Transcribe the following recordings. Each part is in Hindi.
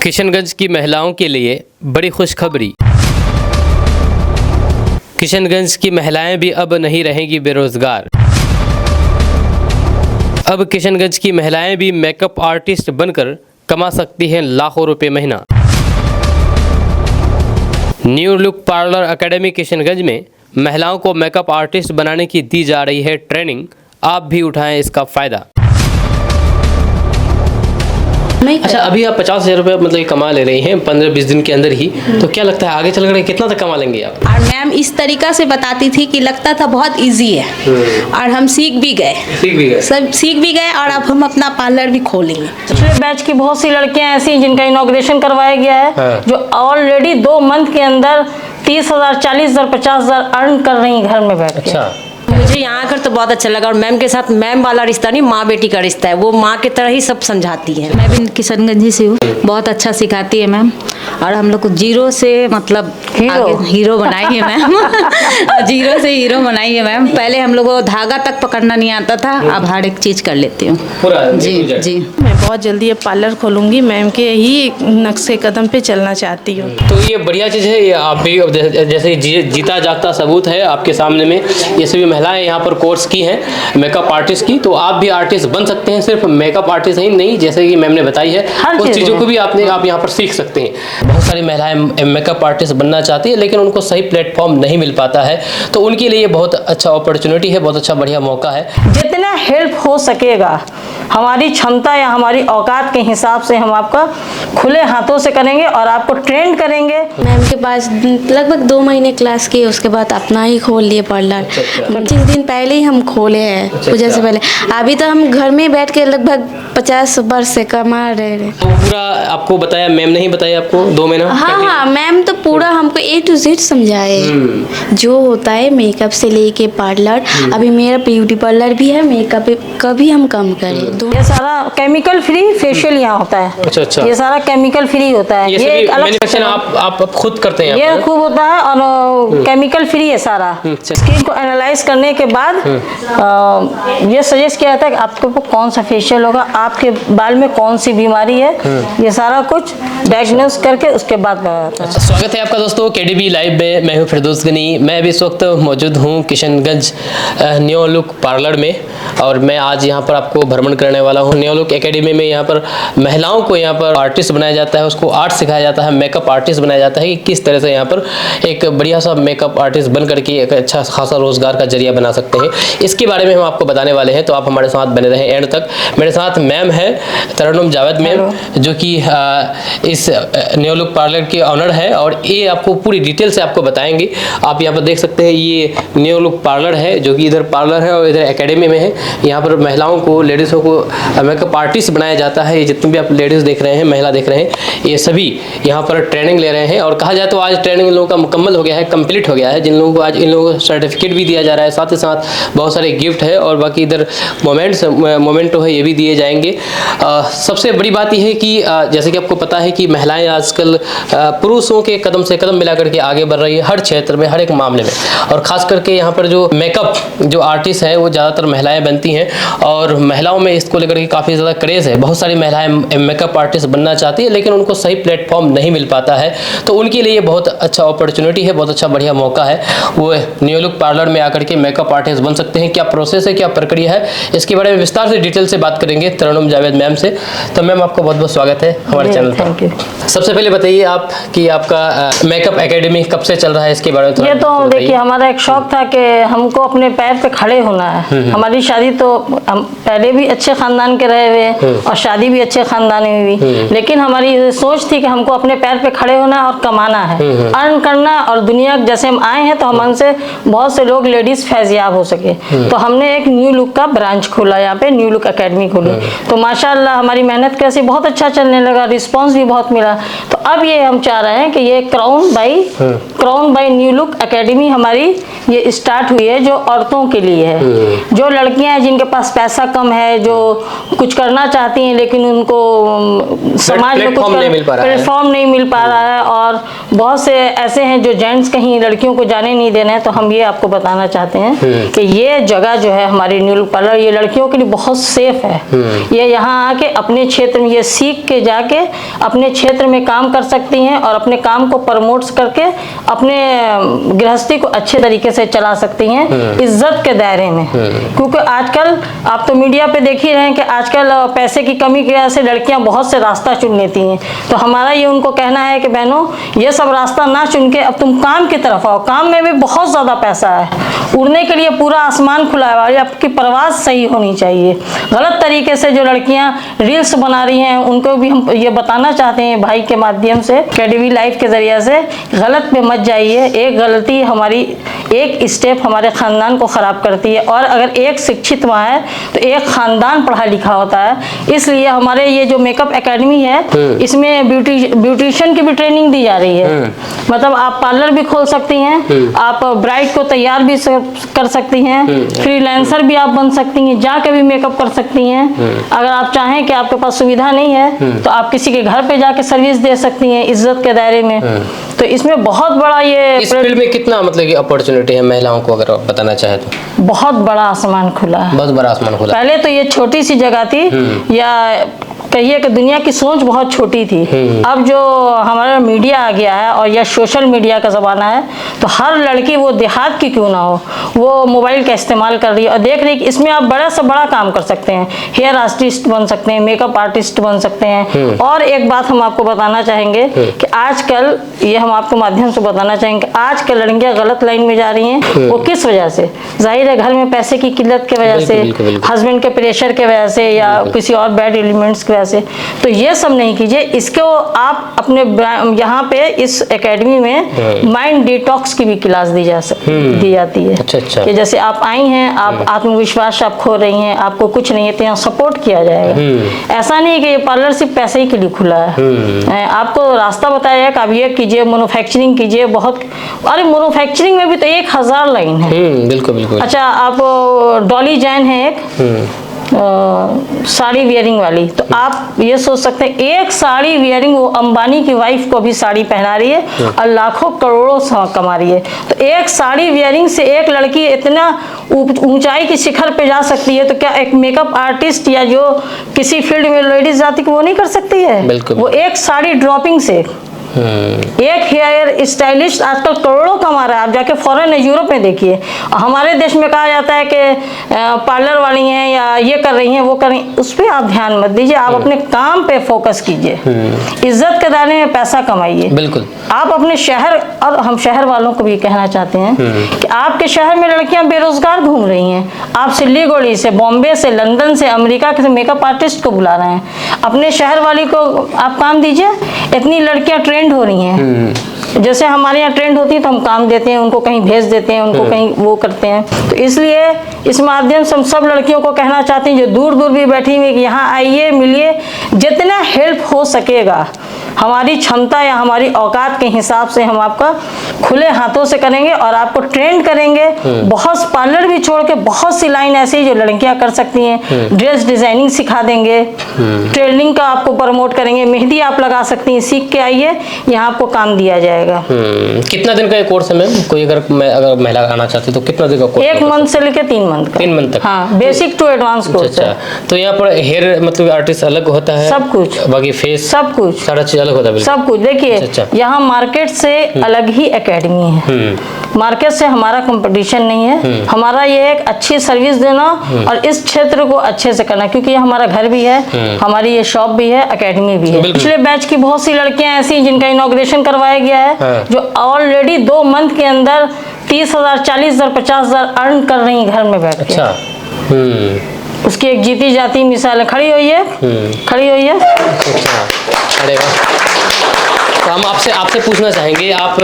किशनगंज की महिलाओं के लिए बड़ी खुशखबरी। किशनगंज की महिलाएं भी अब नहीं रहेंगी बेरोजगार। अब किशनगंज की महिलाएं भी मेकअप आर्टिस्ट बनकर कमा सकती हैं लाखों रुपए महीना। New look parlour academy Kishanganj में महिलाओं को मेकअप आर्टिस्ट बनाने की दी जा रही है ट्रेनिंग। आप भी उठाएं इसका फ़ायदा। अच्छा, अभी आप 50,000 रुपये मतलब कमा ले रही हैं 15-20 दिन के अंदर ही, तो क्या लगता है आगे चल कर कितना तक कमा लेंगे आप? और मैम इस तरीका से बताती थी कि लगता था बहुत इजी है और हम सीख भी गए, सब सीख भी गए और अब हम अपना पार्लर भी खोलेंगे। पिछले बैच की बहुत सी लड़कियां ऐसी जिनका इनॉग्रेशन करवाया गया है, जो ऑलरेडी 2 मंथ के अंदर 30,000, 40,000, 50,000 अर्न कर रही हैं घर में बैठ के। अच्छा, मुझे यहाँ आकर तो बहुत अच्छा लगा और मैम के साथ मैम वाला रिश्ता नहीं, माँ बेटी का रिश्ता है। वो माँ की तरह ही सब समझाती है। मैं भी किशनगंज से हूँ, बहुत अच्छा सिखाती है मैम और हम लोग को जीरो से मतलब हीरो बनाई है मैम। जीरो से हीरो बनाई है मैम। पहले हम लोग को धागा तक पकड़ना नहीं आता था, अब हर एक चीज़ कर लेती हूँ जी। मैं बहुत जल्दी अब पार्लर खोलूंगी, मैम के ही नक्शे कदम पे चलना चाहती हूँ। तो ये बढ़िया चीज़ है। ये आप भी जैसे जीता जागता सबूत है आपके सामने में। ये सभी महिलाएं यहाँ पर कोर्स की हैं मेकअप आर्टिस्ट की, तो आप भी आर्टिस्ट बन सकते हैं। सिर्फ मेकअप आर्टिस्ट ही नहीं, जैसे कि मैम ने बताई है उस चीज़ों को भी आप यहाँ पर सीख सकते हैं। बहुत सारी महिलाएं मेकअप आर्टिस्ट बनना चाहती है लेकिन उनको सही प्लेटफॉर्म नहीं मिल पाता है, तो उनके लिए बहुत अच्छा अपॉर्चुनिटी है, बहुत अच्छा बढ़िया मौका है। जितना हेल्प हो सकेगा हमारी क्षमता या हमारी औकात के हिसाब से हम आपका खुले हाथों से करेंगे और आपको ट्रेन करेंगे। मैम के पास लगभग 2 महीने क्लास किए, उसके बाद अपना ही खोल लिए पार्लर। 25 दिन पहले ही हम खोले हैं, पूजा से पहले। अभी तो हम घर में बैठ के लगभग 50 वर्ष से कमा रहे हैं। तो पूरा आपको बताया मैम ने ही बताया आपको 2 महीना? हाँ, मैम तो पूरा हमको A to Z समझाए, जो होता है मेकअप से लेके पार्लर। अभी मेरा ब्यूटी पार्लर भी है, मेकअप का भी हम कम करें। ये सारा केमिकल फ्री फेशियल यहाँ होता है। अच्छा। ये सारा केमिकल फ्री होता है। ये एक अलग आप खुद करते हैं? ये खूब होता है और केमिकल फ्री है सारा। स्किन को एनालाइज करने के बाद ये सजेस्ट किया जाता है कि आपके ऊपर कौन सा फेशियल होगा, आपके बाल में कौन सी बीमारी है, ये सारा कुछ डायग्नोस करके उसके बाद बताता है। स्वागत है आपका दोस्तों KDB लाइव में। मैं हूँ फिरदौस गनी। मैं भी इस वक्त मौजूद हूँ किशनगंज न्यू लुक पार्लर में और मैं आज यहाँ पर आपको भ्रमण करने वाला हूँ। न्यू लुक एकेडमी में यहाँ पर महिलाओं को यहाँ पर आर्टिस्ट बनाया जाता है, उसको आर्ट सिखाया जाता है, मेकअप आर्टिस्ट बनाया जाता है कि किस तरह से यहाँ पर एक बढ़िया सा मेकअप आर्टिस्ट बन करके एक अच्छा खासा रोजगार का जरिया बना सकते हैं। इसके बारे में हम आपको बताने वाले हैं, तो आप हमारे साथ बने रहें एंड तक। मेरे साथ मैम है तरन्नुम जावेद मैम, जो कि इस न्यू लुक पार्लर के ऑनर है और ये आपको पूरी डिटेल से आपको बताएंगे। आप यहाँ पर देख सकते हैं ये न्यू लुक पार्लर है, जो कि इधर पार्लर है और इधर एकेडमी में है। यहाँ पर महिलाओं को, लेडीज़ों को मेकअप आर्टिस्ट बनाया जाता है। ये जितने भी आप लेडीज़ देख रहे हैं, महिला देख रहे हैं, ये सभी यहाँ पर ट्रेनिंग ले रहे हैं और कहा जाए तो आज ट्रेनिंग इन लोगों का मुकम्मल हो गया है, कंप्लीट हो गया है। जिन लोगों को आज इन लोगों को सर्टिफिकेट भी दिया जा रहा है, साथ ही साथ बहुत सारे गिफ्ट है और बाकी इधर मोमेंटो है, ये भी दिए जाएंगे। सबसे बड़ी बात यह है कि जैसे कि आपको पता है कि महिलाएं आजकल पुरुषों के कदम से कदम मिला करके आगे बढ़ रही है हर क्षेत्र में, हर एक मामले में। और खास करके यहाँ पर जो मेकअप जो आर्टिस्ट है वो ज़्यादातर महिलाएं बनती हैं और महिलाओं में इसको लेकर के काफ़ी ज़्यादा क्रेज़ है। बहुत सारी महिलाएं मेकअप आर्टिस्ट बनना चाहती है लेकिन उनको सही प्लेटफॉर्म नहीं मिल पाता है, तो उनके लिए बहुत अच्छा अपॉर्चुनिटी है, बहुत अच्छा बढ़िया मौका है। वो न्यू लुक पार्लर में आकर के मेकअप आर्टिस्ट बन सकते हैं। क्या प्रोसेस है, क्या प्रक्रिया है, इसके बारे में विस्तार से डिटेल से बात करेंगे तरन्नुम जावेद मैम से। तो मैम आपका बहुत बहुत स्वागत है हमारे चैनल पर। सबसे पहले बताइए आप कि आपका मेकअप एकेडमी कब से चल रहा है, इसके बारे में। ये तो देखिए हमारा एक शौक था कि हमको अपने पैर पे खड़े होना है। हमारी शादी तो हम पहले भी अच्छे खानदान के रहे हुए और शादी भी अच्छे खानदान में हुई, लेकिन हमारी सोच थी कि हमको अपने पैर पे खड़े होना और कमाना है, अर्न करना। और दुनिया जैसे हम आए हैं तो हम हमसे बहुत से लोग लेडीज फैजियाब हो सके, तो हमने एक न्यू लुक का ब्रांच खोला, यहाँ पे न्यू लुक एकेडमी खोली। तो माशाल्लाह हमारी मेहनत कैसी बहुत अच्छा चलने लगा, रिस्पांस भी बहुत मिला। तो अब ये हम चाह रहे हैं कि ये crown by new look academy हमारी ये स्टार्ट हुई है, जो औरतों के लिए है, जो लड़कियां हैं जिनके पास पैसा कम है, जो कुछ करना चाहती हैं लेकिन उनको समाज में कुछ करना नहीं मिल पा रहा है। प्लेटफॉर्म नहीं मिल पा रहा है, और बहुत से ऐसे हैं जो जेंट्स कहीं लड़कियों को जाने नहीं देना है। तो हम ये आपको बताना चाहते हैं कि ये जगह जो है हमारी न्यू लुक पार्लर, ये लड़कियों के लिए बहुत सेफ है। ये यहाँ आके अपने क्षेत्र में ये सीख के जाके अपने क्षेत्र में काम कर सकती हैं और अपने काम को प्रमोट करके अपने गृहस्थी को अच्छे तरीके से चला सकती हैं इज्जत के दायरे में। क्योंकि आजकल आप तो मीडिया पे देख ही रहे हैं कि आजकल पैसे की कमी की वजह से लड़कियां बहुत से रास्ता चुन लेती हैं। तो हमारा ये उनको कहना है कि बहनों, ये सब रास्ता ना चुन के अब तुम काम की तरफ आओ। काम में भी बहुत ज़्यादा पैसा है, उड़ने के लिए पूरा आसमान खुला है, और आपकी परवाज़ सही होनी चाहिए। गलत तरीके से जो लड़कियां रील्स बना रही हैं उनको भी हम ये बताना चाहते हैं भाई के माध्यम से, KDV लाइफ के जरिए से, गलत पे मत जाइए। एक गलती हमारी, एक स्टेप हमारे ख़ानदान को ख़राब करती है, और अगर एक शिक्षित माँ है तो एक ख़ानदान पढ़ा लिखा होता है। इसलिए हमारे ये जो मेकअप एकेडमी है इसमें ब्यूटिशियन की भी ट्रेनिंग दी जा रही है। मतलब आप पार्लर भी खोल सकती हैं, आप ब्राइड को तैयार भी कर सकती हैं, फ्रीलांसर भी आप बन सकती हैं, जाके भी मेकअप कर सकती हैं। अगर आप चाहें कि आपके पास सुविधा नहीं है तो आप किसी के घर पे जाके सर्विस दे सकती हैं इज्जत के दायरे में। तो इसमें बहुत बड़ा ये इस फील्ड में कितना मतलब कि अपॉर्चुनिटी है महिलाओं को, अगर आप बताना चाहे तो? बहुत बड़ा आसमान खुला है, बहुत बड़ा आसमान खुला। पहले तो ये छोटी सी जगह थी, या कहिए कि दुनिया की सोच बहुत छोटी थी। अब जो हमारा मीडिया आ गया है और यह सोशल मीडिया का ज़माना है, तो हर लड़की, वो देहात की क्यों ना हो, वो मोबाइल का इस्तेमाल कर रही है और देख रही है कि इसमें आप बड़ा से बड़ा काम कर सकते हैं। हेयर आर्टिस्ट बन सकते हैं, मेकअप आर्टिस्ट बन सकते हैं। और एक बात हम आपको बताना चाहेंगे कि आजकल, ये हम आपको माध्यम से बताना चाहेंगे, आजकल लड़कियां गलत लाइन में जा रही हैं। वो किस वजह से? जाहिर है घर में पैसे की किल्लत की वजह से, हस्बैंड के प्रेशर के वजह से, या किसी और बैड एलिमेंट्स की वजह से। तो ये सब नहीं कीजिए। इसको आप अपने यहाँ पे इस एकेडमी में माइंड डिटॉक्स की भी क्लास दी जाती है। अच्छा। कि जैसे आप आई हैं, आप आत्मविश्वास आप खो रही हैं, आपको कुछ नहीं है, तो यहाँ सपोर्ट किया जाएगा। ऐसा नहीं कि ये पार्लर सिर्फ पैसे ही के लिए खुला है। आपको रास्ता बताया जाएगा, आप ये कीजिए, मैन्युफैक्चरिंग कीजिए। बहुत, अरे मैन्युफैक्चरिंग में भी तो 1000 लाइन है। बिल्कुल। अच्छा, आप डॉली जैन है एक साड़ी वियरिंग वाली, तो आप ये सोच सकते हैं एक साड़ी वियरिंग, वो अंबानी की वाइफ को भी साड़ी पहना रही है और लाखों करोड़ों कमा रही है। तो एक साड़ी वियरिंग से एक लड़की इतना ऊंचाई की शिखर पे जा सकती है, तो क्या एक मेकअप आर्टिस्ट या जो किसी फील्ड में लेडीज जाती है वो नहीं कर सकती है? वो एक साड़ी ड्रॉपिंग से एक हेयर स्टाइलिस्ट आजकल करोड़ों कमा रहा है। आप जाके फॉरेन यूरोप में देखिए। हमारे देश में कहा जाता है कि पार्लर वाली हैं या ये कर रही हैं, वो कर रही हैं, उस पर आप ध्यान मत दीजिए। आप अपने काम पे फोकस कीजिए, इज्जत के दायरे में पैसा कमाइए। बिल्कुल। आप अपने शहर, और हम शहर वालों को भी कहना चाहते हैं कि आपके शहर में लड़कियां बेरोजगार घूम रही हैं। आप सिल्लीगुड़ी से, बॉम्बे से, लंदन से, अमेरिका के मेकअप आर्टिस्ट को बुला रहे हैं। अपने शहर वाली को आप काम दीजिए। इतनी लड़कियां ट्रेंड हो रही हैं। जैसे हमारे यहाँ ट्रेंड होती है तो हम काम देते हैं, उनको कहीं भेज देते हैं, उनको कहीं वो करते हैं। तो इसलिए इस माध्यम से हम सब लड़कियों को कहना चाहते हैं जो दूर दूर भी बैठी हुई, कि यहाँ आइए, मिलिए, जितना हेल्प हो सकेगा हमारी क्षमता या हमारी औकात के हिसाब से हम आपका खुले हाथों से करेंगे और आपको ट्रेंड करेंगे। बहुत पार्लर भी छोड़ के बहुत सी लाइन ऐसी जो लड़कियां कर सकती हैं। ड्रेस डिजाइनिंग सिखा देंगे, ट्रेनिंग का आपको प्रमोट करेंगे, मेहंदी आप लगा सकती हैं, सीख के आइए, यहाँ आपको काम दिया जाएगा। कितना दिन का कोर्स है मैम? कोई अगर महिला आना चाहती तो कितना दिन का कोर्स? 1 मंथ से लेकर 3 मंथ का। 3 मंथ तक? हाँ, बेसिक टू एडवांस कोर्स है। तो यहाँ पर हेयर मतलब आर्टिस्ट अलग होता है? सब कुछ, बाकी फेस, सब कुछ, सारा चीज अलग होता है? सब कुछ। देखिए, यहाँ मार्केट से अलग ही एकेडमी है। मार्केट से हमारा कंपटीशन नहीं है। हमारा ये एक अच्छी सर्विस देना और इस क्षेत्र को अच्छे से करना, क्योंकि ये हमारा घर भी है, हमारी ये शॉप भी है, एकेडमी भी है। पिछले बैच की बहुत सी लड़कियां ऐसी जिनका इनॉग्रेशन करवाया गया है, जो ऑलरेडी 2 मंथ के अंदर 30,000, 40,000, 50,000 अर्न कर रही घर में बैठ के। अच्छा। उसकी एक जीती जाती मिसाल खड़ी हुई है, खड़ी हुई है। अरे वाह। तो हम आपसे पूछना चाहेंगे, आप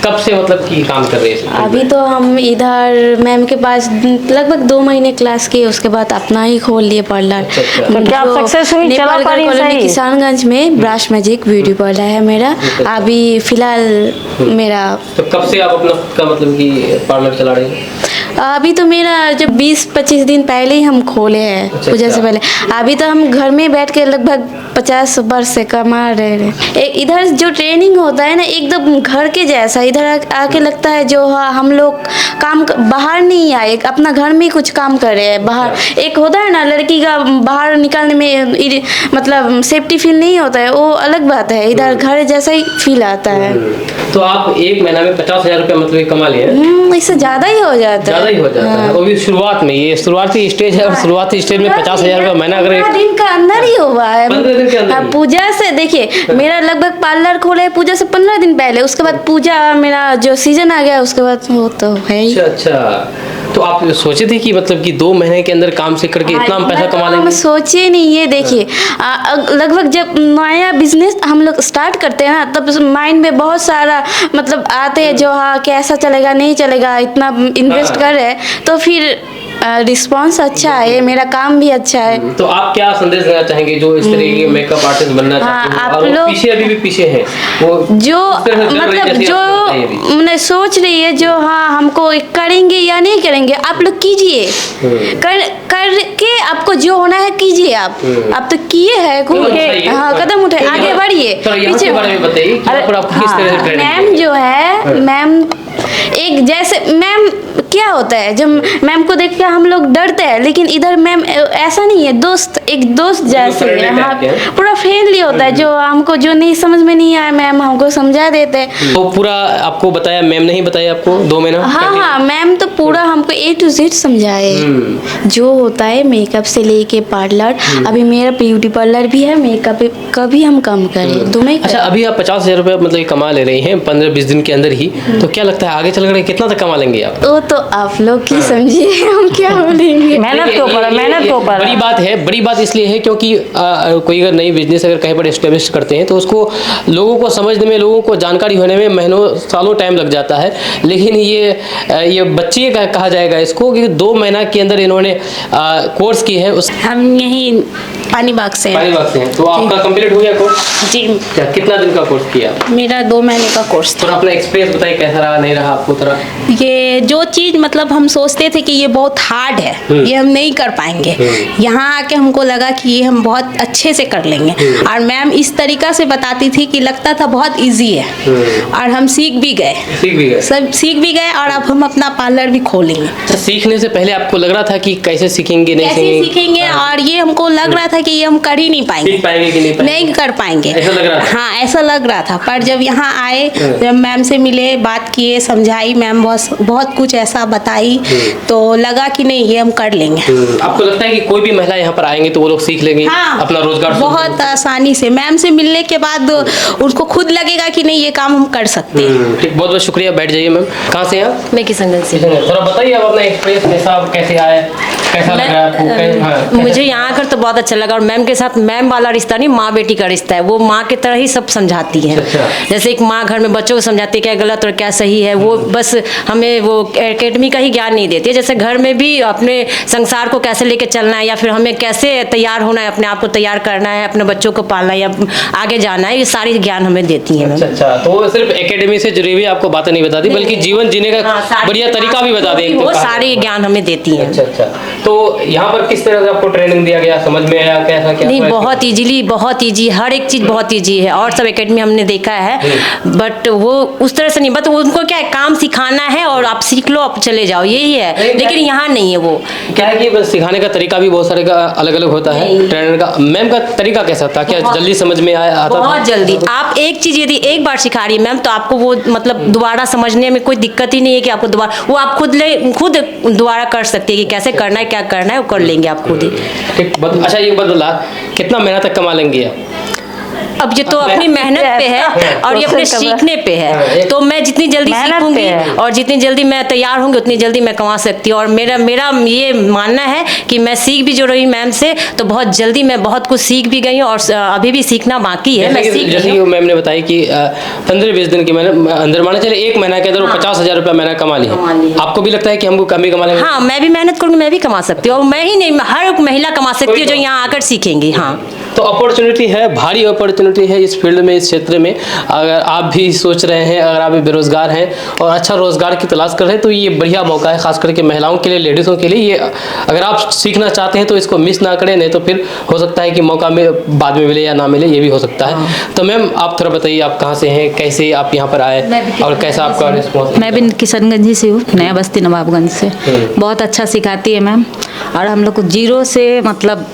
कब से मतलब कि काम कर रहे हैं? अभी तो हम इधर मैम के पास लगभग 2 महीने क्लास किए, उसके बाद अपना ही खोल लिए पार्लर। तो क्या आप सक्सेस हुई? चला पा रही हैं? किसानगंज में ब्रश मैजिक ब्यूटी पार्लर है मेरा अभी फिलहाल मेरा। तो कब से आप अपना मतलब कि पार्लर चला रही हैं? अभी तो मेरा जो 20-25 दिन पहले ही हम खोले हैं पूजा से पहले। अभी तो हम घर में बैठ के लगभग 50 वर्ष से कमा रहे हैं। इधर जो ट्रेनिंग होता है ना एकदम घर के जैसा, इधर आके लगता है जो हम लोग काम बाहर नहीं आए, अपना घर में कुछ काम कर रहे हैं। बाहर एक होता है ना लड़की का बाहर निकालने में मतलब सेफ्टी फील नहीं होता है, वो अलग बात है। इधर घर जैसा ही फील आता है। तो आप एक महीना में 50,000 रुपया मतलब कमा लिए? इससे ज़्यादा ही हो जाता है। ज़्यादा ही हो जाता है। वो भी शुरुआत में, ये शुरुआती स्टेज है और शुरुआती स्टेज में 50,000 रुपया महीना अगर 15 दिन का अंदर ही हुआ है। 15 दिन के अंदर ही? पूजा से देखिए मेरा लगभग पार्लर खोले है पूजा से 15 दिन पहले, उसके बाद पूजा मेरा जो सीजन आ गया उसके बाद वो तो है ही। अच्छा, तो आप सोचे थे कि मतलब कि 2 महीने के अंदर काम सीख करके इतना हम पैसा कमा लेंगे? हम सोचे नहीं। ये देखिए लगभग जब नया बिजनेस हम लोग स्टार्ट करते हैं ना तब माइंड में बहुत सारा मतलब आते हैं जो हाँ कैसा चलेगा नहीं चलेगा, इतना इन्वेस्ट कर रहे हैं तो फिर रिस्पांस अच्छा है, मेरा काम भी अच्छा है। तो आप क्या संदेश देना चाहेंगे जो इस तरह के मेकअप आर्टिस्ट बनना चाहते हैं आप और लोग पीछे अभी भी पीछे हैं, वो जो मतलब जो मैंने सोच रही है जो हाँ हमको करेंगे या नहीं करेंगे, आप लोग कीजिए, करके आपको जो होना है कीजिए। आप तो किए हैं खूब, हाँ कदम उठाए, आगे बढ़िए। पीछे बारे में बताइए कि यहाँ पर आपको किस तरह से ट्रेनिंग? मैम जो है मैम एक जैसे मैम क्या होता है जब मैम को देख के हम लोग डरते हैं, लेकिन इधर मैम ऐसा नहीं है, दोस्त एक दोस्त जैसे है। हाँ पूरा फ्रेंडली होता है, जो हमको जो नहीं समझ में नहीं आया मैम हमको समझा देते हैं। तो पूरा आपको बताया मैम नहीं बताया आपको 2 महीना? हाँ मैम तो पूरा हमको A to Z समझाए जो होता है मेकअप से लेके पार्लर। अभी मेरा ब्यूटी पार्लर भी है, मेकअप का भी हम काम करें दोनों ही। अच्छा, अभी आप 50,000 रुपया मतलब कमा ले रही हैं 15-20 दिन के अंदर ही, तो क्या लगता है आगे चल कर कितना तक कमा लेंगे आप? वो तो आप लोग की समझिए, हम क्या बोलेंगे। मेहनत के ऊपर, मेहनत के ऊपर बड़ी बात है। बड़ी बात इसलिए है क्योंकि कोई अगर नई बिजनेस अगर कहीं पर एस्टेब्लिश करते हैं तो उसको लोगों को समझने में, लोगों को जानकारी होने में महीनों सालों टाइम लग जाता है। लेकिन ये बच्चे का कहा जाएगा इसको कि 2 महीना के अंदर इन्होंने कोर्स की है। हम यहीं पानी बाग से हैं। पानी बाग से हैं। तो आपका कंप्लीट हो गया कोर्स? जी क्या कितना दिन का कोर्स किया? मेरा 2 महीने का कोर्स था। तो अपना एक्सपीरियंस बताइए कैसा रहा, नहीं रहा आपको तरह? ये जो चीज़ मतलब हम सोचते थे कि ये बहुत हार्ड है, ये हम नहीं कर पाएंगे, यहाँ आके हमको लगा कि ये हम बहुत अच्छे से कर लेंगे। और मैम इस तरीका से बताती थी कि लगता था बहुत इजी है, और हम सीख भी गए, सब सीख भी गए, और अब हम अपना पार्लर भी खोलेंगे। तो सीखने से पहले आपको लग रहा था कि कैसे सीखेंगे, नहीं कैसे सीखेंगे, और ये हमको लग रहा था कि ये हम कर ही नहीं पाएंगे, सीख पाएंगे कि नहीं कर पाएंगे, ऐसा लग रहा था? हाँ ऐसा लग रहा था। पर जब यहाँ आए, जब मैम से मिले, बात किए, समझाई मैम, बहुत कुछ ऐसा बताई, तो लगा कि नहीं ये हम कर लेंगे। आपको लगता है कि कोई भी महिला यहाँ पर आएंगे तो वो लोग सीख लेंगे? हाँ, अपना रोजगार बहुत आसानी से। मैम से मिलने के बाद उनको खुद लगेगा कि नहीं ये काम हम कर सकते हैं। ठीक, बहुत बहुत शुक्रिया। बैठ जाइए मैम। कहाँ से आप? मैं किशनगंज से। थोड़ा बताइए आप अपना एक्सपीरियंस कैसे आया, कैसा लग रहा है आपको? मुझे यहाँ आकर तो बहुत अच्छा लगा, और मैम के साथ मैम वाला रिश्ता नहीं, माँ बेटी का रिश्ता है। वो माँ की तरह ही सब समझाती है। जैसे एक माँ घर में बच्चों को समझाती है क्या गलत और क्या सही है, वो बस हमें वो एकेडमी का ही ज्ञान नहीं देती है। जैसे घर में भी अपने संसार को कैसे लेके चलना है, या फिर हमें कैसे तैयार होना है, अपने आप को तैयार करना है, अपने बच्चों को पालना है या आगे जाना है, ये सारी ज्ञान हमें देती है। अच्छा, तो सिर्फ एकेडमी से जुड़ी हुई आपको बातें नहीं बताती, बल्कि जीवन जीने का बढ़िया तरीका भी बता देंगे। वो सारी ज्ञान हमें देती है। अच्छा, तो यहाँ पर किस तरह से आपको ट्रेनिंग दिया गया, समझ में आया कैसा क्या? नहीं, बहुत इजीली, बहुत इजी, हर एक चीज़ बहुत इजी है। और सब एकेडमी हमने देखा है, बट वो उस तरह से नहीं, बट उनको क्या है, काम सिखाना है और आप सीख लो, आप चले जाओ, यही है। लेकिन यहाँ नहीं है। वो क्या है कि बस सिखाने का तरीका भी बहुत सारे का अलग अलग होता है। ट्रेनर का, मैम का तरीका कैसा था, क्या जल्दी समझ में आता था? बहुत जल्दी। आप एक चीज़ यदि एक बार सिखा रही है मैम, तो आपको वो मतलब दोबारा समझने में कोई दिक्कत ही नहीं है कि आपको दोबारा, वो आप खुद दोबारा कर सकती है कि कैसे करना है, क्या करना है, वो कर लेंगे आप खुद ही। ठीक, अच्छा ये बदला कितना महीना तक कमा लेंगे आप? अब ये तो अपनी मेहनत पे है और ये अपने सीखने पे है। तो मैं जितनी जल्दी सीखूंगी और जितनी जल्दी मैं तैयार होंगी उतनी जल्दी मैं कमा सकती हूँ। और मेरा ये मानना है कि मैं सीख भी जो रही मैम से, तो बहुत जल्दी मैं बहुत कुछ सीख भी गई हूँ, और अभी भी सीखना बाकी है। मैं सीख जैसे कि मैम ने बताया कि 15-20 दिन के अंदर, माने चले 1 महीना के अंदर वो 50,000 रुपया महीना कमा लिया। आपको भी लगता है कि हमको कम भी कमा लेंगे? हाँ, मैं भी मेहनत करूँगी, मैं भी कमा सकती हूँ। और मैं ही नहीं, हर महिला कमा सकती है जो यहाँ आकर सीखेंगी। हाँ, तो अपॉर्चुनिटी है, भारी अपॉर्चुनिटी है इस फील्ड में, इस क्षेत्र में। अगर आप भी सोच रहे हैं, अगर आप भी बेरोजगार हैं और अच्छा रोजगार की तलाश कर रहे हैं तो ये बढ़िया मौका है, खास करके महिलाओं के लिए, लेडीज़ों के लिए। ये अगर आप सीखना चाहते हैं तो इसको मिस ना करें, नहीं तो फिर हो सकता है कि मौका में बाद में मिले या ना मिले, ये भी हो सकता है। तो मैम आप थोड़ा बताइए, आप कहाँ से हैं, कैसे आप यहाँ पर आए और कैसा आपका रिस्पॉन्स? मैं भी किशनगंज ही से हूँ, नया बस्ती नवाबगंज से। बहुत अच्छा सिखाती है मैम, और हम लोग को जीरो से मतलब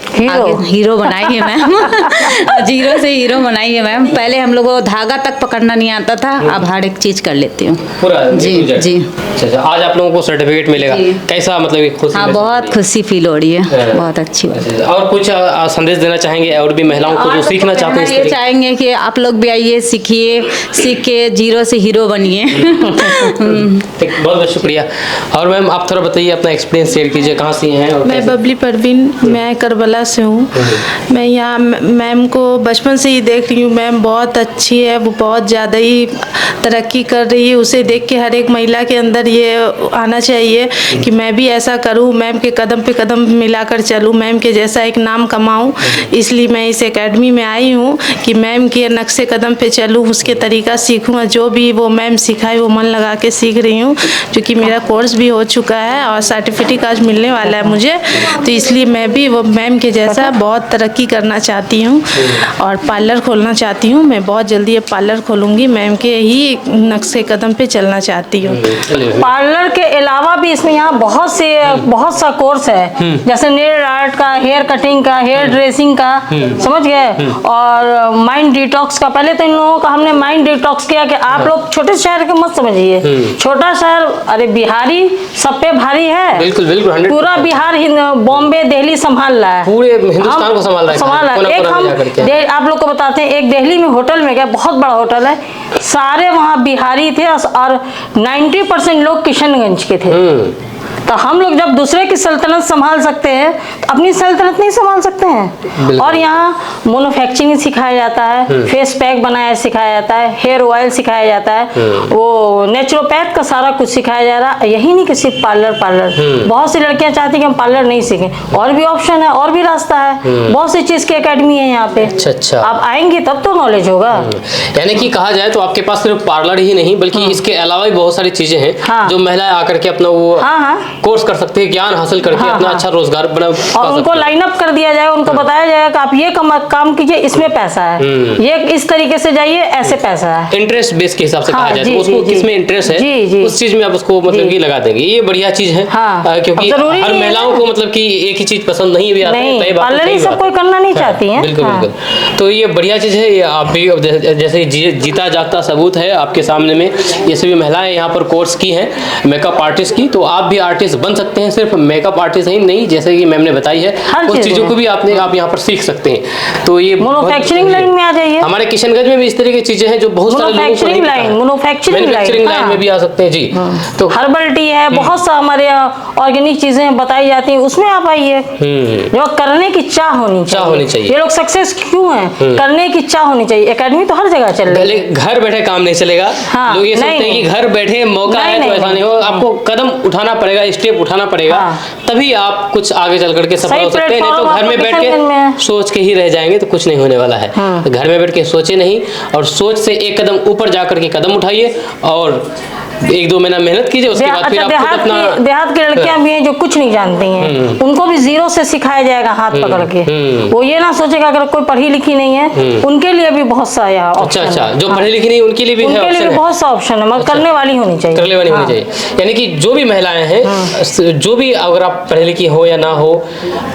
हीरो बनाई है मैम। जीरो से हीरो बनाई है मैम। पहले हम लोग को धागा तक पकड़ना नहीं आता था, अब हर एक चीज कर लेती हूँ पूरा। जी जी। अच्छा, आज आप लोगों को सर्टिफिकेट मिलेगा, कैसा मतलब खुशी? हाँ, बहुत खुशी फील हो रही है, बहुत अच्छी बात। और कुछ संदेश देना चाहेंगे और भी महिलाओं को जो सीखना चाहते हैं? ये चाहेंगे कि आप लोग भी आइए, सीखिए, सीख के जीरो से हीरो बनिए। बहुत बहुत शुक्रिया। और मैम आप थोड़ा बताइए, अपना एक्सपीरियंस शेयर कीजिए, कहाँ से हैं? मैं बबली परवीन, मैं करबला से हूँ। मैं यहाँ मैम को बचपन से ही देख रही हूँ। मैम बहुत अच्छी है, वो बहुत ज़्यादा ही तरक्की कर रही है। उसे देख के हर एक महिला के अंदर ये आना चाहिए कि मैं भी ऐसा करूँ, मैम के कदम पे कदम मिलाकर चलूँ, मैम के जैसा एक नाम कमाऊँ। इसलिए मैं इस एकेडमी में आई हूँ कि मैम के नक्शे कदम पे चलूँ, उसके तरीका सीखूँ। जो भी वो मैम सिखाए वो मन लगा के सीख रही हूँ, क्योंकि मेरा कोर्स भी हो चुका है और सर्टिफिकेट आज मिलने वाला है मुझे। तो इसलिए मैं भी वो मैम के जैसा बहुत तरक्की करना चाहती हूँ और पार्लर खोलना चाहती हूँ। मैं बहुत जल्दी अब पार्लर खोलूँगी, मैम के ही नक्शे कदम पे चलना चाहती हूँ। पार्लर के अलावा भी इसमें यहाँ बहुत सा कोर्स है, जैसे नेल आर्ट का, हेयर कटिंग का, हेयर ड्रेसिंग का, समझ गए, और माइंड डिटॉक्स का। पहले तो इन लोगों का हमने माइंड डिटॉक्स किया कि आप लोग छोटे शहर के मत समझिए, छोटा शहर, अरे बिहारी सब पे भारी है। बिल्कुल बिल्कुल, पूरा बिहार, बॉम्बे, दिल्ली संभाल रहा है, पूरे हिंदुस्तान को संभाल रहा है। एक हम आप लोग को बताते हैं, एक दिल्ली में होटल में गए, बहुत बड़ा होटल है, सारे वहाँ बिहारी थे और 90% लोग किशनगंज के थे। तो हम लोग जब दूसरे की सल्तनत संभाल सकते हैं तो अपनी सल्तनत नहीं संभाल सकते हैं। और यहाँ मैन्युफैक्चरिंग सिखाया जाता है, फेस पैक बनाया सिखाया जाता है, हेयर ऑयल सिखाया जाता है, वो नेचुरोपैथ का सारा कुछ सिखाया जा रहा है। यही नहीं कि सिर्फ पार्लर। बहुत सी लड़कियां चाहती कि हम पार्लर नहीं सीखें, और भी ऑप्शन है, और भी रास्ता है, बहुत सी चीज की एकेडमी है यहाँ पे। अच्छा, आप आएंगे तब तो नॉलेज होगा। यानी कि कहा जाए तो आपके पास सिर्फ पार्लर ही नहीं, बल्कि इसके अलावा भी बहुत सारी चीजें हैं जो महिलाएं आकर के अपना वो कोर्स कर सकते हैं, ज्ञान हासिल करके अपना अच्छा रोजगार बना, और उनको लाइन अप कर दिया जाएगा, उनको बताया जाएगा कि आप ये काम कीजिए, इसमें पैसा है, ये इस तरीके से जाइए, ऐसे पैसा है। इंटरेस्ट बेस के हिसाब से कहा जाए तो उसको किसमें इंटरेस्ट है, उस चीज में आप उसको मतलब कि लगा देंगे। ये बढ़िया चीज है, क्योंकि हर महिलाओं को मतलब कि एक ही चीज पसंद नहीं भी आती है, पार्लर ही सब कोई करना नहीं चाहती है। बिल्कुल बिल्कुल। तो ये बढ़िया चीज है। ये आप भी जैसे जीता जागता सबूत है आपके सामने में, ये सभी महिलाएं यहाँ पर कोर्स की हैं मेकअप आर्टिस्ट की। तो आप भी आर्टिस्ट बन सकते हैं, सिर्फ मेकअप आर्टिस्ट ही नहीं, जैसे कि मैम ने बताई है, उस चीजों को भी आप यहाँ पर सीख सकते हैं। तो ये मैन्युफैक्चरिंग लाइन में आ जाइए। हमारे किशनगंज में भी इस तरह की चीजें हैं जो बहुत सारे लोगों को नहीं पता है। मैन्युफैक्चरिंग लाइन में भी आ सकते हैं जी। तो हर्बल टी है, बहुत सा हमारे यहाँ ऑर्गेनिक चीजें बताई जाती हैं, उसमें आप आइए। जो करने की चाह होनी चाहिए। ये लोग सक्सेस क्यों है, करने की चाह होनी चाहिए। एकेडमी तो हर जगह चल रही है, घर बैठे काम नहीं चलेगा। लोग ये सोचते हैं कि घर बैठे मौका है तो ऐसा नहीं हो, आपको कदम उठाना पड़ेगा, स्टेप उठाना पड़ेगा, तभी आप कुछ आगे चल करके सफल हो सकते हैं। नहीं तो घर में बैठ के सोच के ही रह जाएंगे तो कुछ नहीं होने वाला है। तो घर में बैठ के सोचे नहीं, और सोच से एक कदम ऊपर जाकर के कदम उठाइए और 1-2 महीना मेहनत कीजिए, उसके बाद फिर आप खुद अपना। देहात की लड़कियां भी हैं जो कुछ नहीं जानती हैं, उनको भी जीरो से सिखाया जाएगा हाथ पकड़ के। वो ये ना सोचेगा अगर कोई पढ़ी लिखी नहीं है, उनके लिए भी बहुत सा अच्छा, जो पढ़ी लिखी नहीं उनके लिए भी बहुत सा ऑप्शन है, मगर करने वाली होनी चाहिए, करने वाली होनी चाहिए। यानी कि जो भी महिलाएं हैं, जो भी, अगर आप पढ़ी लिखी हो या ना हो,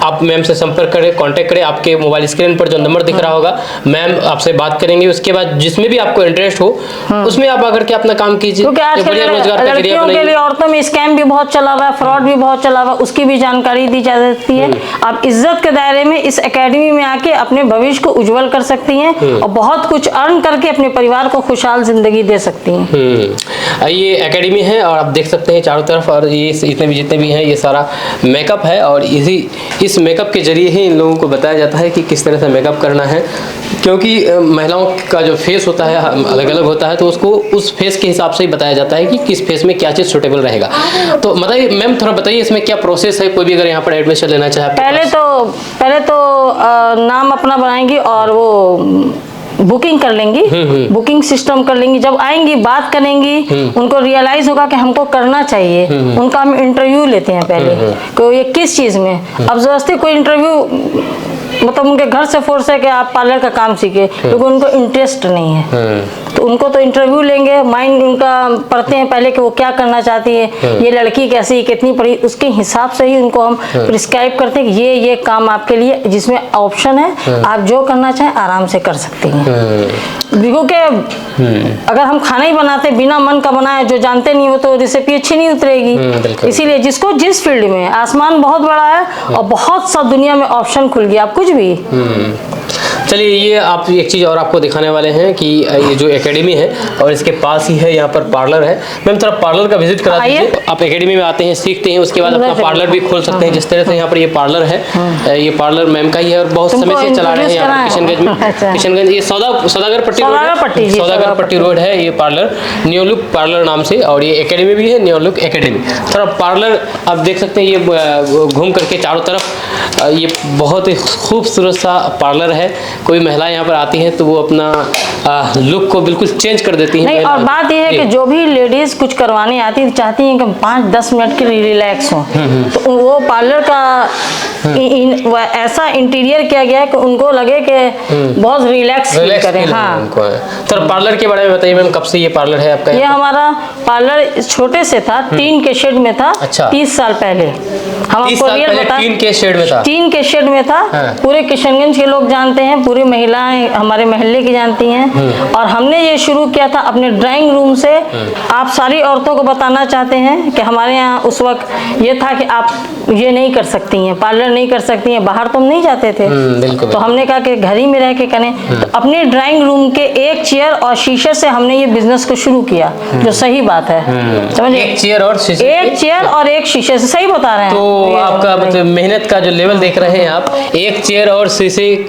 आप मैम से संपर्क करें, कांटेक्ट करें। आपके मोबाइल स्क्रीन पर जो नंबर दिख रहा होगा, मैम आपसे बात करेंगे। उसके बाद जिसमें भी आपको इंटरेस्ट हो उसमें आप आकर के अपना काम कीजिए। लड़कियों के लिए, औरतों में स्कैम भी बहुत चला हुआ है, फ्रॉड भी बहुत चला हुआ है, उसकी भी जानकारी दी जा सकती है। आप इज्जत के दायरे में इस एकेडमी में आके अपने भविष्य को उज्जवल कर सकती हैं और बहुत कुछ अर्न करके अपने परिवार को खुशहाल जिंदगी दे सकती हैं। ये एकेडमी है और आप देख सकते हैं चारों तरफ, और ये इतने भी जितने भी हैं ये सारा मेकअप है, और इस मेकअप के जरिए ही इन लोगों को बताया जाता है कि किस तरह से मेकअप करना है, क्योंकि महिलाओं का जो फेस होता है अलग अलग होता है, तो उसको उस फेस के हिसाब से ही बताया जाता है कि किस फेस में क्या चीज़ सूटेबल रहेगा। तो बताइए मैम, थोड़ा बताइए इसमें क्या प्रोसेस है, कोई भी अगर यहाँ पर एडमिशन लेना चाहे? पहले तो नाम अपना बनाएंगी और वो बुकिंग कर लेंगी, बुकिंग सिस्टम कर लेंगी। जब आएंगी बात करेंगी, उनको रियलाइज होगा कि हमको करना चाहिए। उनका हम इंटरव्यू लेते हैं पहले कि ये किस चीज़ में। अब जबरदस्ती कोई इंटरव्यू मतलब उनके घर से फोर्स है कि आप पार्लर का काम सीखे, क्योंकि उनको इंटरेस्ट नहीं है। तो उनको तो इंटरव्यू लेंगे, माइंड उनका पढ़ते हैं पहले कि वो क्या करना चाहती है, ये लड़की कैसी, कितनी पढ़ी, उसके हिसाब से ही उनको हम प्रिस्क्राइब करते हैं कि ये काम आपके लिए, जिसमें ऑप्शन है, आप जो करना चाहें आराम से कर सकती हैं। क्योंकि अगर हम खाना ही बनाते बिना मन का बनाए, जो जानते नहीं हो, तो रेसिपी अच्छी नहीं उतरेगी। इसीलिए जिसको जिस फील्ड में, आसमान बहुत बड़ा है और बहुत सा दुनिया में ऑप्शन खुल गया, आप कुछ भी। चलिए, ये आप एक चीज़ और आपको दिखाने वाले हैं कि ये जो एकेडमी है और इसके पास ही है यहाँ पर पार्लर है। मैम थोड़ा पार्लर का विजिट करा दीजिए। आप एकेडमी में आते हैं, सीखते हैं, उसके बाद अपना पार्लर भी खोल सकते हैं। जिस तरह से यहाँ पर ये पार्लर है, ये पार्लर मैम का ही है और बहुत समय से चला रहे हैं यहाँ पर किशनगंज में। किशनगंज ये सौदागर पट्टी रोड है ये पार्लर, न्यू लुक पार्लर नाम से, और ये एकेडमी भी है न्यू लुक एकेडमी। थोड़ा पार्लर आप देख सकते हैं, ये घूम करके चारों तरफ ये बहुत ही खूबसूरत सा पार्लर है। कोई महिला यहाँ पर आती हैं तो वो अपना लुक को बिल्कुल चेंज कर देती हैं। नहीं, और बात यह है कि जो भी लेडीज कुछ करवाने आती है चाहती हैं कि 5-10 मिनट के लिए रिलैक्स हो, तो वो पार्लर का ऐसा इंटीरियर किया गया है कि उनको लगे कि बहुत रिलैक्स फील करें। हाँ, तो पार्लर के बारे में बताइए मैम, कब से ये पार्लर है आपका? ये हमारा पार्लर छोटे से था, टीन के शेड में था। अच्छा। 30 साल पहले हम आपको रियल बता, टीन के शेड में था। टीन के शेड में था। पूरे किशनगंज के लोग जानते हैं, पूरी महिलाएं हमारे महल्ले की जानती हैं। और हमने ये शुरू किया था अपने ड्राइंग रूम से। आप सारी औरतों को बताना चाहते हैं कि हमारे यहाँ उस वक्त ये था कि आप ये नहीं कर सकती हैं, पार्लर नहीं कर सकती हैं, बाहर तो हम नहीं जाते थे। तो हमने कहा कि घर ही में रह के करें। तो अपने ड्राइंग रूम के एक चेयर और शीशे से हमने ये बिजनेस को शुरू किया, जो सही बात है। समझिए, एक चेयर और एक शीशे से, सही बता रहे हैं। तो आपका मतलब मेहनत का जो लेवल देख रहे हैं आप, एक चेयर और शीशे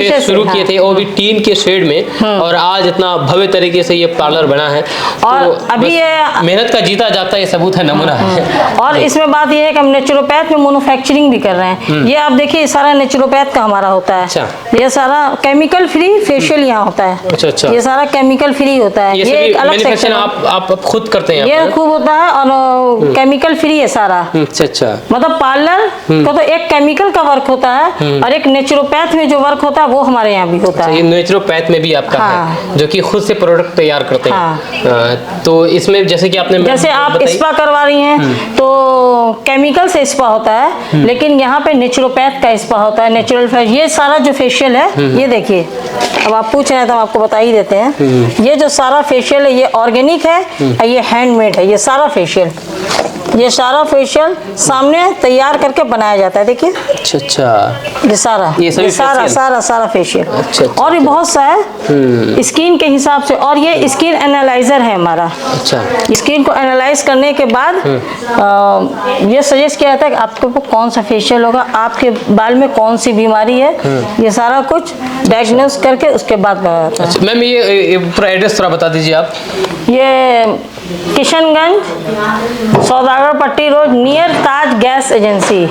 से शुरू किए थे, वो भी टीन के शेड में, और आज इतना भव्य तरीके से ये पार्लर बना है। और तो अभी ये मेहनत का जीता जाता ये सबूत है, नमूना है। और इसमें बात ये है कि हम नेचुरोपैथ में मैन्युफैक्चरिंग भी कर रहे हैं। ये आप देखिए, सारा नेचुरोपैथ का हमारा होता है। अच्छा। ये सारा केमिकल फ्री फेशियल यहाँ होता है। अच्छा। ये सारा केमिकल फ्री होता है। ये एक अलग सेक्शन आप खुद करते हैं? ये खूब होता है और केमिकल फ्री है सारा। अच्छा। मतलब पार्लर का तो एक केमिकल का वर्क होता है और एक नेचुरोपैथ में जो वर्क होता है वो हमारे यहाँ भी होता है। ये नेचुरोपैथ में भी आपका है, जो कि खुद से प्रोडक्ट तैयार करते हैं। तो इसमें जैसे कि आपने, जैसे आप स्पा करवा रही हैं तो केमिकल से स्पा होता है, लेकिन यहाँ पे नेचुरोपैथ का स्पा होता है, नेचुरल फेशियल। ये सारा जो फेशियल है, ये देखिए, अब आप पूछ रहे हैं तो हम आपको बता ही देते हैं। ये जो सारा फेशियल है, ये ऑर्गेनिक है, ये हैंडमेड है। ये सारा फेशियल सामने तैयार करके बनाया जाता है। देखिए, अच्छा। ये सारा फेशियल। अच्छा। और ये बहुत सा है स्किन के हिसाब से, और ये स्किन एनालाइजर है हमारा। अच्छा। स्किन को एनालाइज करने के बाद ये सजेस्ट किया जाता है कि आपको कौन सा फेशियल होगा, आपके बाल में कौन सी बीमारी है, ये सारा कुछ डायग्नोस करके उसके बाद बताया जाता है। मैम ये पूरा एड्रेस थोड़ा बता दीजिए आप। ये किशनगंज सौदागर पट्टी रोड, नियर ताज गैस एजेंसी।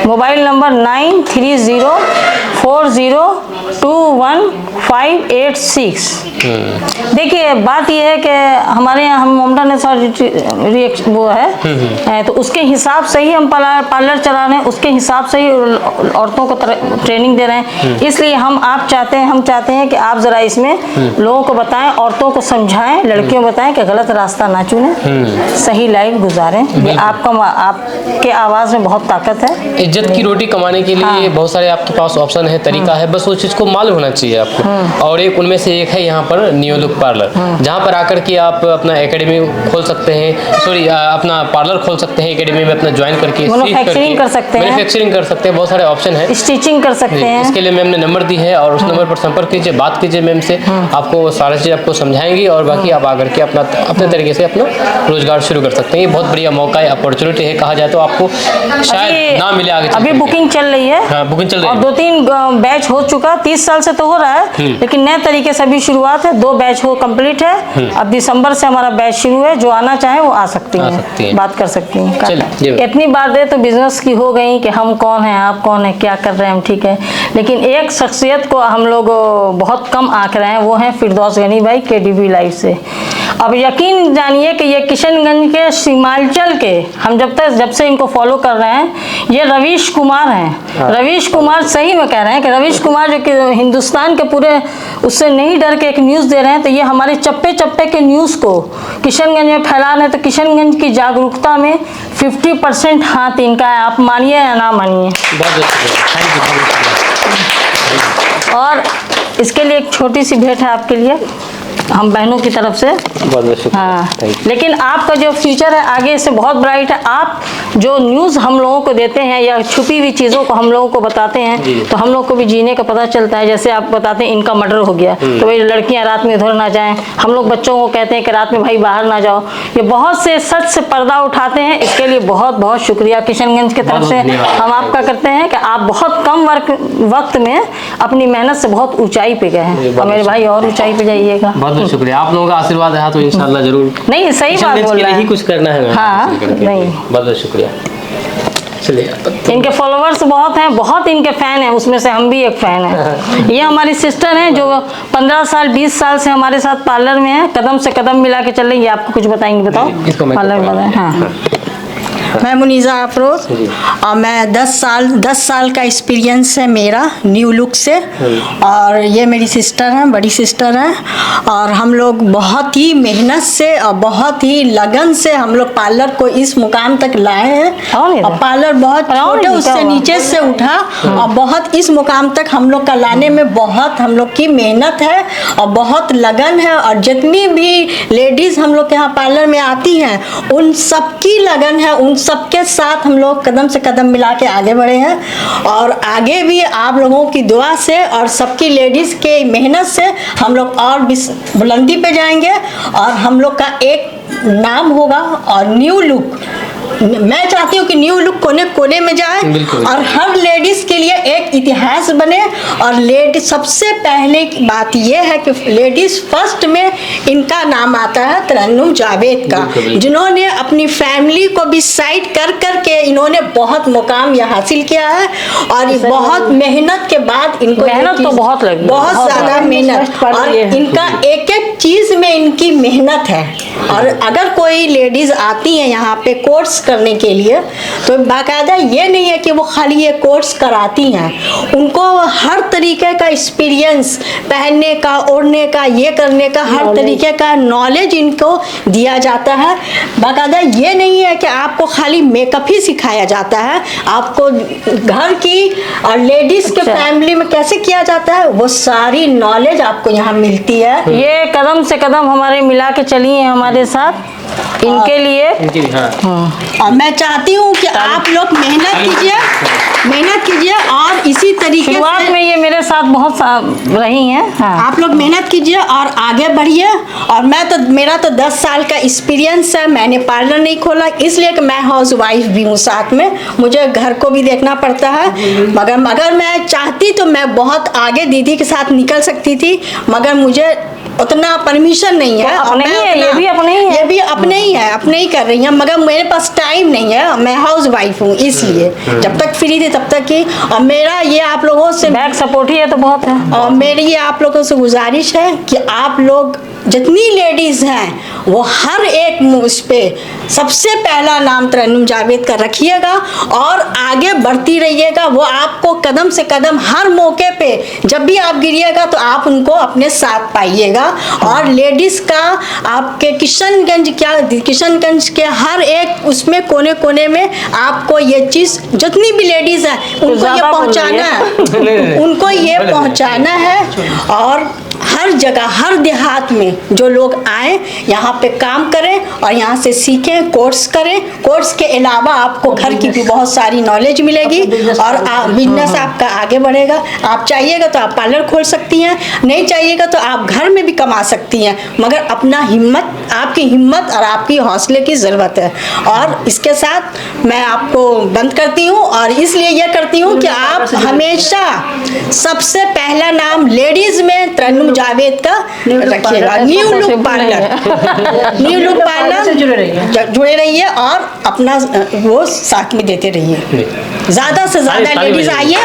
Mobile number 9304021586। देखिए, बात यह है कि हमारे यहाँ हम ममता ने वो है, तो उसके हिसाब से ही हम पार्लर चला रहे हैं, उसके हिसाब से ही औरतों को ट्रेनिंग दे रहे हैं। इसलिए हम चाहते हैं कि आप जरा इसमें लोगों को बताएं, औरतों को समझाएं, लड़कियों को बताएं कि गलत रास्ता ना चुने, सही लाइफ गुजारें। ये आपके आवाज में बहुत ताकत है। इज्जत की रोटी कमाने के लिए बहुत सारे आपके पास ऑप्शन है, तरीका है, बस उस चीज को मालूम होना चाहिए आपको। और एक उनमें से एक है यहाँ पर न्यू लुक पार्लर, जहाँ पर आकर के आप अपना एकेडमी खोल सकते हैं, अपना पार्लर खोल सकते हैं, एकेडमी में अपना ज्वाइन करके मैन्युफैक्चरिंग कर सकते हैं, बहुत सारे ऑप्शन है, स्टिचिंग कर सकते हैं। इसके लिए मैम ने नंबर दी है और उस नंबर पर संपर्क कीजिए, बात कीजिए मैम से, आपको सारी चीज आपको समझाएंगी और बाकी आप आकर के अपने तरीके से अपना रोजगार शुरू कर सकते हैं। ये बहुत बढ़िया मौका है, अपॉर्चुनिटी है, कहा जाए तो आपको शायद ना मिले आगे चल अभी करके। बुकिंग चल रही है। हाँ, बुकिंग चल रही और है। 2-3 बैच हो चुका, 30 साल से तो हो रहा है, लेकिन नए तरीके से अभी शुरुआत है। 2 बैच हो कंप्लीट है। अब दिसंबर से हमारा बैच शुरू है। जो आना चाहे वो आ सकती हैं, बात कर सकती हैं। चलिए। इतनी बातें तो बिजनेस की हो गई कि हम कौन हैं, आप कौन हैं, क्या कर रहे हैं हम, ठीक है। लेकिन एक शख्सियत को हम लोग बहुत कम आंक रहे हैं, वो हैं फिरदौस गनी भाई KDB लाइव से। अब यकीन जानिए कि ये किशनगंज के सीमांचल के, हम जब से इनको फॉलो कर रहे हैं, ये रवीश कुमार हैं। रवीश कुमार, सही में कह रहे हैं कि रवीश कुमार जो कि हिंदुस्तान के पूरे उससे नहीं डर के एक न्यूज़ दे रहे हैं, तो ये हमारे चप्पे चप्पे के न्यूज़ को किशनगंज में फैला रहे हैं। तो किशनगंज की जागरूकता में 50% हाथ इनका है, आप मानिए या ना मानिए। बहुत थैंक यू। और इसके लिए एक छोटी सी भेंट है आपके लिए, हम बहनों की तरफ से। बहुत बहुत शुक्रिया। हाँ, Thank you। लेकिन आपका जो फ्यूचर है आगे से बहुत ब्राइट है। आप जो न्यूज़ हम लोगों को देते हैं या छुपी हुई चीज़ों को हम लोगों को बताते हैं, तो हम लोग को भी जीने का पता चलता है। जैसे आप बताते हैं इनका मर्डर हो गया, तो भाई लड़कियां रात में उधर ना जाएं। हम लोग बच्चों को कहते हैं कि रात में भाई बाहर ना जाओ। ये बहुत से सच से पर्दा उठाते हैं। इसके लिए बहुत बहुत शुक्रिया किशनगंज की तरफ से हम आपका करते हैं कि आप बहुत कम वक्त में अपनी मेहनत से बहुत ऊंचाई पे गए हैं। और मेरे भाई और ऊंचाई पे जाइएगा। बहुत बहुत शुक्रिया। आप लोगों का आशीर्वाद है तो इंशाल्लाह जरूर। नहीं, सही बात बोल रहे ही हैं। कुछ करना है। हाँ, नहीं। बहुत बहुत शुक्रिया। चलिए, इनके फॉलोवर्स बहुत हैं, बहुत इनके फैन हैं, उसमें से हम भी एक फैन हैं। ये हमारी सिस्टर हैं जो 15 साल 20 साल से हमारे साथ पार्लर में है, कदम से कदम मिला के चल रही है। आपको कुछ बताएंगे, बताओ। पार्लर बताएं। हाँ, मैं मुनीज़ा अफरोज और मैं 10 साल का एक्सपीरियंस है मेरा न्यू लुक से। और ये मेरी सिस्टर हैं, बड़ी सिस्टर हैं। और हम लोग बहुत ही मेहनत से और बहुत ही लगन से हम लोग पार्लर को इस मुकाम तक लाए हैं। और पार्लर बहुत छोटे उससे नीचे से उठा और बहुत इस मुकाम तक हम लोग का लाने में बहुत हम लोग की मेहनत है और बहुत लगन है। और जितनी भी लेडीज़ हम लोग के यहाँ पार्लर में आती हैं, उन सबकी लगन है, उन सबके साथ हम लोग कदम से कदम मिला के आगे बढ़े हैं। और आगे भी आप लोगों की दुआ से और सबकी लेडीज़ के मेहनत से हम लोग और भी बुलंदी पे जाएंगे और हम लोग का एक नाम होगा। और न्यू लुक, मैं चाहती हूँ कि न्यू लुक कोने कोने में जाए और हर लेडीज़ के लिए एक इतिहास बने। और लेडीज सबसे पहले की बात यह है कि लेडीज़ फर्स्ट में इनका नाम आता है तरन्नुम जावेद का, जिन्होंने अपनी फैमिली को भी साइड कर कर के इन्होंने बहुत मुकाम यह हासिल किया है। और बहुत मेहनत के बाद इनको मेहनत तो बहुत लगी, बहुत ज़्यादा मेहनत। और इनका एक एक चीज़ में इनकी मेहनत है। और अगर कोई लेडीज़ आती हैं यहाँ पे कोर्स करने के लिए, तो बाकायदा ये नहीं है कि वो खाली ये कोर्स कराती हैं, उनको हर तरीके का एक्सपीरियंस, पहनने का, ओढ़ने का, ये करने का, हर तरीके का नॉलेज इनको दिया जाता है। बाकायदा ये नहीं है कि आपको खाली मेकअप ही सिखाया जाता है, आपको घर की और लेडीज़ के फैमिली में कैसे किया जाता है वो सारी नॉलेज आपको यहाँ मिलती है। ये कदम से कदम हमारे मिला के चली हैं हमारे साथ, इनके लिए। और मैं चाहती हूँ कि आप लोग मेहनत कीजिए और इसी तरीके शुरुआत से में ये मेरे साथ बहुत रही हैं। हाँ। आप लोग मेहनत कीजिए और आगे बढ़िए। और मेरा तो 10 साल का एक्सपीरियंस है। मैंने पार्लर नहीं खोला इसलिए कि मैं हाउस वाइफ भी हूँ, साथ में मुझे घर को भी देखना पड़ता है। मगर अगर मैं चाहती तो मैं बहुत आगे दीदी के साथ निकल सकती थी, मगर मुझे उतना परमिशन नहीं है। अपने ही है, ये भी अपने ही है, ये भी अपने ही है, अपने ही कर रही हैं, मगर मेरे पास टाइम नहीं है। मैं हाउस वाइफ हूँ, इसलिए जब तक फ्री थी तब तक ही। और मेरा ये आप लोगों से बैक सपोर्ट ही है तो बहुत है। और मेरी ये आप लोगों से गुजारिश है कि आप लोग जितनी लेडीज़ हैं वो हर एक उस पे सबसे पहला नाम तरन्नुम जावेद का रखिएगा और आगे बढ़ती रहिएगा। वो आपको कदम से कदम हर मौके पे जब भी आप गिरिएगा तो आप उनको अपने साथ पाइएगा। और लेडीज़ का आपके किशनगंज के हर एक उसमें कोने कोने में आपको ये चीज़, जितनी भी लेडीज़ हैं उनको ये पहुंचाना है, उनको ये पहुंचाना है। और हर जगह, हर देहात में जो लोग आए यहाँ पे काम करें और यहाँ से सीखें, कोर्स करें। कोर्स के अलावा आपको घर की भी बहुत सारी नॉलेज मिलेगी और बिजनेस आपका आगे बढ़ेगा। आप चाहिएगा तो आप पार्लर खोल सकती हैं, नहीं चाहिएगा तो आप घर में भी कमा सकती हैं, मगर अपना हिम्मत, आपकी हिम्मत और आपकी हौसले की ज़रूरत है। और इसके साथ मैं आपको बंद करती हूँ और इसलिए यह करती हूँ कि आप हमेशा सबसे पहला नाम लेडीज़ में तरन्नुम जावेद का रखिएगा। New look parlour, new look parlour से जुड़े रहिए और अपना वो साथ में देते रहिए। ज़्यादा से ज़्यादा लेडीज़ आइए।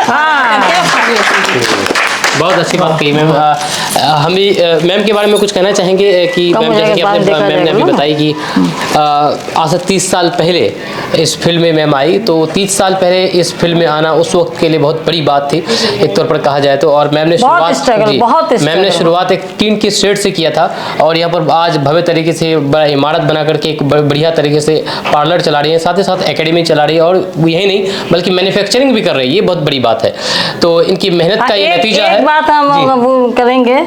बहुत अच्छी बात कही मैम। हम भी मैम के बारे में कुछ कहना चाहेंगे कि मैम, जैसे कि आपने मैम ने अभी बताई कि आज से 30 साल पहले इस फील्ड में मैम आई, तो 30 साल पहले इस फील्ड में आना उस वक्त के लिए बहुत बड़ी बात थी एक तौर पर कहा जाए तो। और मैम ने शुरुआत एक टीन की शेड से किया था और यहाँ पर आज भव्य तरीके से बड़ा इमारत बना करके एक बढ़िया तरीके से पार्लर चला रही है, साथ ही साथ एकेडमी चला रही है और यही नहीं बल्कि मैन्युफैक्चरिंग भी कर रही है। ये बहुत बड़ी बात है। तो इनकी मेहनत का ये नतीजा है। बात हम वो करेंगे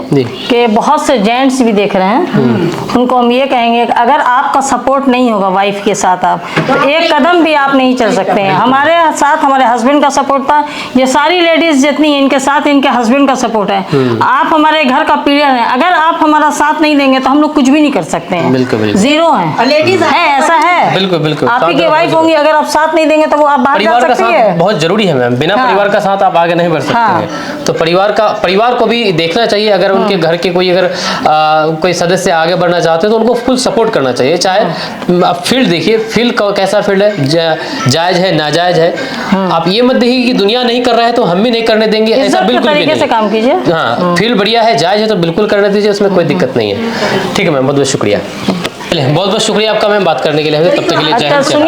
कि बहुत से जेंट्स भी देख रहे हैं, उनको हम ये कहेंगे कि अगर आपका सपोर्ट नहीं होगा वाइफ के साथ आप तो एक कदम भी आप नहीं चल सकते हैं। हमारे साथ हमारे हस्बैंड का सपोर्ट था, ये सारी लेडीज जितनी इनके साथ इनके हस्बैंड का सपोर्ट है। आप हमारे घर का पिलर हैं, अगर आप हमारा साथ नहीं देंगे तो हम लोग कुछ भी नहीं कर सकते हैं। बिल्कुल जीरो है, लेडीज है, ऐसा है। बिल्कुल बिल्कुल आप ही की वाइफ होंगी, अगर आप साथ नहीं देंगे तो वो आप बाहर जा सकती है। बहुत जरूरी है मैम, बिना परिवार का साथ आप आगे नहीं बढ़ सकते हैं। तो परिवार को भी देखना चाहिए। अगर उनके घर के कोई अगर कोई सदस्य आगे बढ़ना चाहते हैं तो उनको फुल सपोर्ट करना चाहिए। चाहे आप फील्ड देखिए, फील्ड कैसा फील्ड है, जायज है नाजायज है, आप ये मत देखिए कि दुनिया नहीं कर रहा है तो हम भी नहीं करने देंगे, ऐसा बिल्कुल भी नहीं। से काम कीजिए। हाँ, फील्ड बढ़िया है, जायज है तो बिल्कुल करने दीजिए, उसमें कोई दिक्कत नहीं है। ठीक है मैम, बहुत बहुत शुक्रिया। बहुत बहुत शुक्रिया आपका मैम बात करने के लिए। तब तक के लिए जय हिंद।